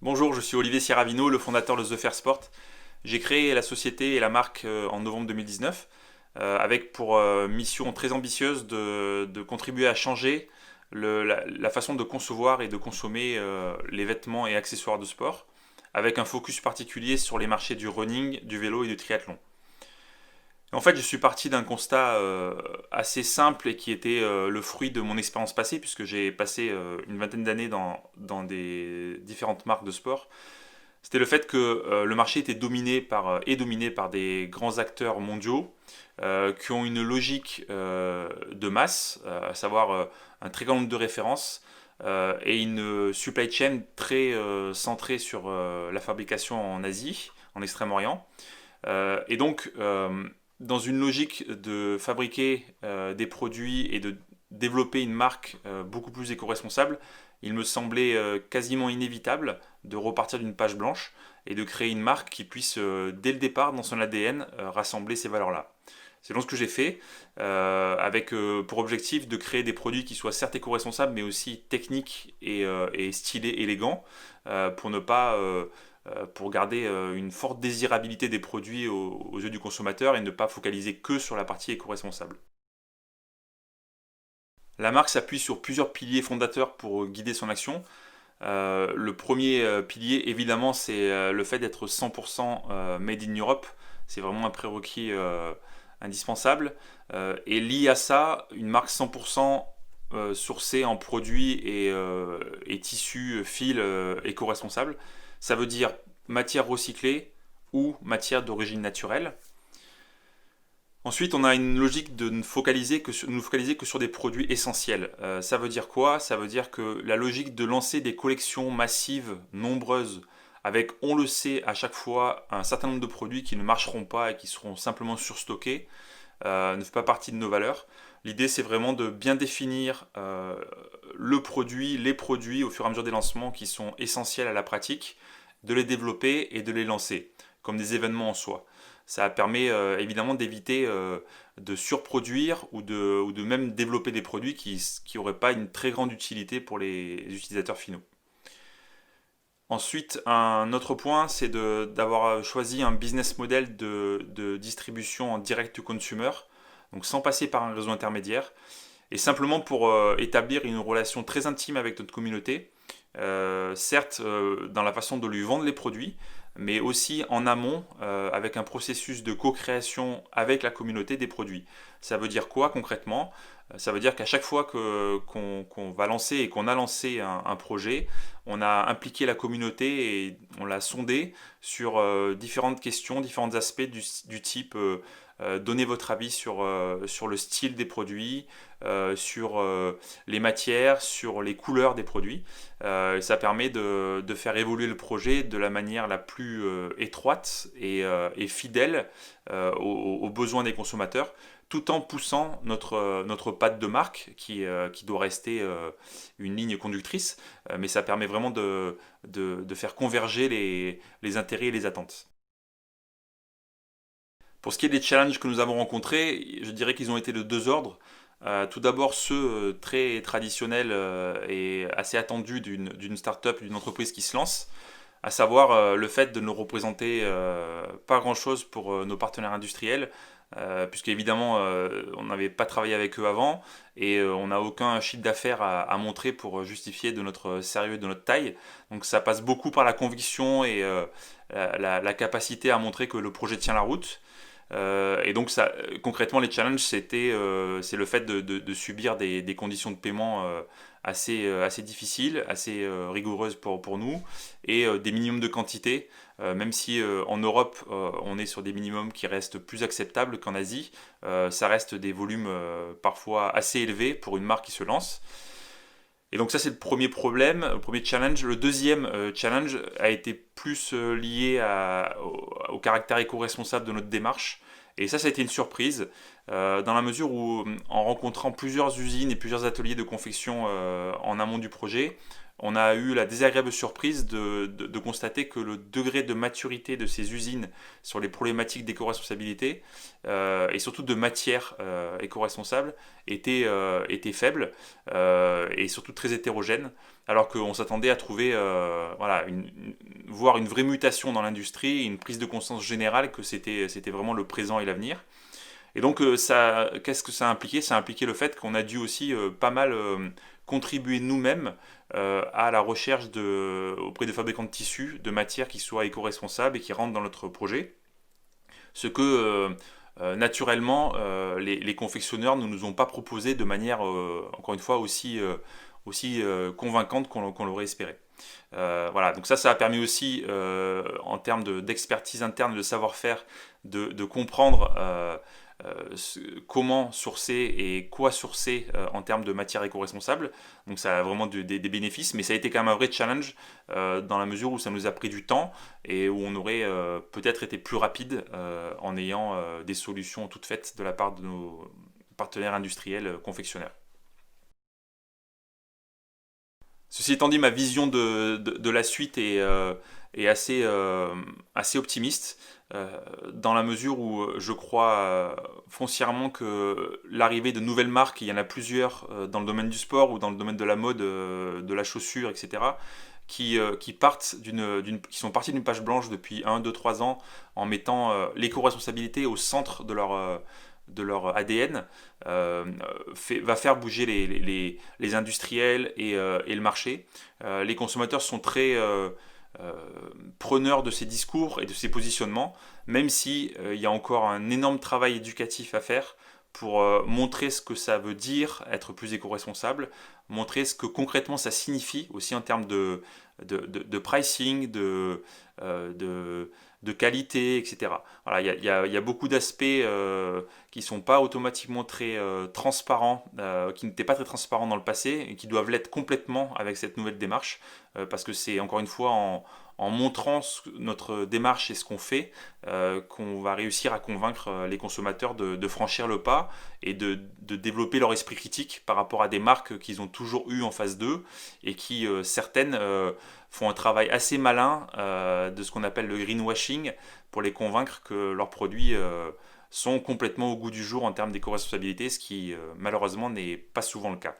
Bonjour, je suis Olivier Sierravino, le fondateur de The Fair Sport. J'ai créé la société et la marque en novembre 2019 avec pour mission très ambitieuse de contribuer à changer la façon de concevoir et de consommer les vêtements et accessoires de sport avec un focus particulier sur les marchés du running, du vélo et du triathlon. En fait, je suis parti d'un constat assez simple et qui était le fruit de mon expérience passée, puisque j'ai passé une vingtaine d'années dans des différentes marques de sport. C'était le fait que le marché était dominé par des grands acteurs mondiaux qui ont une logique de masse, à savoir un très grand nombre de références et une supply chain très centrée sur la fabrication en Asie, en Extrême-Orient. Et donc, dans une logique de fabriquer des produits et de développer une marque beaucoup plus éco-responsable, il me semblait quasiment inévitable de repartir d'une page blanche et de créer une marque qui puisse, dès le départ, dans son ADN, rassembler ces valeurs-là. C'est donc ce que j'ai fait, avec pour objectif de créer des produits qui soient certes éco-responsables, mais aussi techniques et stylés, élégants, pour ne pas pour garder une forte désirabilité des produits aux yeux du consommateur et ne pas focaliser que sur la partie éco-responsable. La marque s'appuie sur plusieurs piliers fondateurs pour guider son action. Le premier pilier, évidemment, c'est le fait d'être 100% made in Europe. C'est vraiment un prérequis indispensable. Et lié à ça, une marque 100% sourcée en produits et tissus, fils éco-responsables. Ça veut dire matière recyclée ou matière d'origine naturelle. Ensuite, on a une logique de ne focaliser que sur des produits essentiels. Ça veut dire quoi? Ça veut dire que la logique de lancer des collections massives, nombreuses, avec, on le sait, à chaque fois un certain nombre de produits qui ne marcheront pas et qui seront simplement surstockés, ne fait pas partie de nos valeurs. L'idée, c'est vraiment de bien définir le produit, les produits au fur et à mesure des lancements qui sont essentiels à la pratique, de les développer et de les lancer, comme des événements en soi. Ça permet évidemment d'éviter de surproduire ou de même développer des produits qui n'auraient pas une très grande utilité pour les utilisateurs finaux. Ensuite, un autre point, c'est d'avoir choisi un business model de distribution en direct to consumer, donc sans passer par un réseau intermédiaire, et simplement pour établir une relation très intime avec notre communauté, certes dans la façon de lui vendre les produits, mais aussi en amont avec un processus de co-création avec la communauté des produits. Ça veut dire quoi concrètement? Ça veut dire qu'à chaque fois qu'on va lancer et qu'on a lancé un projet, on a impliqué la communauté et on l'a sondé sur différentes questions, différents aspects du type donnez votre avis sur le style des produits, sur les matières, sur les couleurs des produits. Ça permet de faire évoluer le projet de la manière la plus étroite et fidèle aux besoins des consommateurs, tout en poussant notre patte de marque qui doit rester une ligne conductrice, mais ça permet vraiment de faire converger les intérêts et les attentes. Pour ce qui est des challenges que nous avons rencontrés, je dirais qu'ils ont été de deux ordres. Tout d'abord, ceux très traditionnels et assez attendus d'une start-up, d'une entreprise qui se lance, à savoir le fait de ne représenter pas grand-chose pour nos partenaires industriels, puisque évidemment on n'avait pas travaillé avec eux avant et on n'a aucun chiffre d'affaires à montrer pour justifier de notre sérieux et de notre taille. Donc ça passe beaucoup par la conviction et la capacité à montrer que le projet tient la route. Et donc ça, concrètement, les challenges, c'est le fait de subir des conditions de paiement assez difficiles, assez rigoureuses pour nous, et des minimums de quantité, même si en Europe, on est sur des minimums qui restent plus acceptables qu'en Asie, ça reste des volumes parfois assez élevés pour une marque qui se lance. Et donc ça c'est le premier problème, le premier challenge. Le deuxième challenge a été plus lié au caractère éco-responsable de notre démarche. Et ça a été une surprise. dans la mesure où, en rencontrant plusieurs usines et plusieurs ateliers de confection en amont du projet, on a eu la désagréable surprise de constater que le degré de maturité de ces usines sur les problématiques d'éco-responsabilité et surtout de matière éco-responsable était faible et surtout très hétérogène, alors qu'on s'attendait à trouver voilà, voire une vraie mutation dans l'industrie, une prise de conscience générale que c'était vraiment le présent et l'avenir. Et donc, qu'est-ce que ça a impliqué? Ça a impliqué le fait qu'on a dû aussi pas mal contribuer nous-mêmes à la recherche auprès de fabricants de tissus, de matières qui soient éco-responsables et qui rentrent dans notre projet. Ce que naturellement les confectionneurs ne nous ont pas proposé de manière, encore une fois, aussi convaincante qu'on l'aurait espéré. Voilà, donc ça a permis aussi, en termes d'expertise interne, de savoir-faire, de comprendre comment sourcer et quoi sourcer en termes de matière éco-responsable. Donc ça a vraiment des bénéfices, mais ça a été quand même un vrai challenge dans la mesure où ça nous a pris du temps et où on aurait peut-être été plus rapide en ayant des solutions toutes faites de la part de nos partenaires industriels confectionneurs. Ceci étant dit, ma vision de la suite est assez optimiste, dans la mesure où je crois foncièrement que l'arrivée de nouvelles marques, il y en a plusieurs dans le domaine du sport ou dans le domaine de la mode, de la chaussure, etc., qui sont partis d'une page blanche depuis 1, 2, 3 ans en mettant l'éco-responsabilité au centre de leur ADN, va faire bouger les industriels et le marché. Les consommateurs sont très preneurs de ces discours et de ces positionnements, même si il y a encore un énorme travail éducatif à faire pour montrer ce que ça veut dire être plus éco-responsable, montrer ce que concrètement ça signifie aussi en termes de pricing, de qualité, etc. Voilà, il y a beaucoup d'aspects qui ne sont pas automatiquement très transparents, qui n'étaient pas très transparents dans le passé et qui doivent l'être complètement avec cette nouvelle démarche, parce que c'est encore une fois en montrant notre démarche et ce qu'on fait qu'on va réussir à convaincre les consommateurs de franchir le pas et de développer leur esprit critique par rapport à des marques qu'ils ont toujours eues en face d'eux et qui, certaines, font un travail assez malin de ce qu'on appelle le greenwashing pour les convaincre que leurs produits sont complètement au goût du jour en termes d'éco-responsabilité, ce qui malheureusement n'est pas souvent le cas.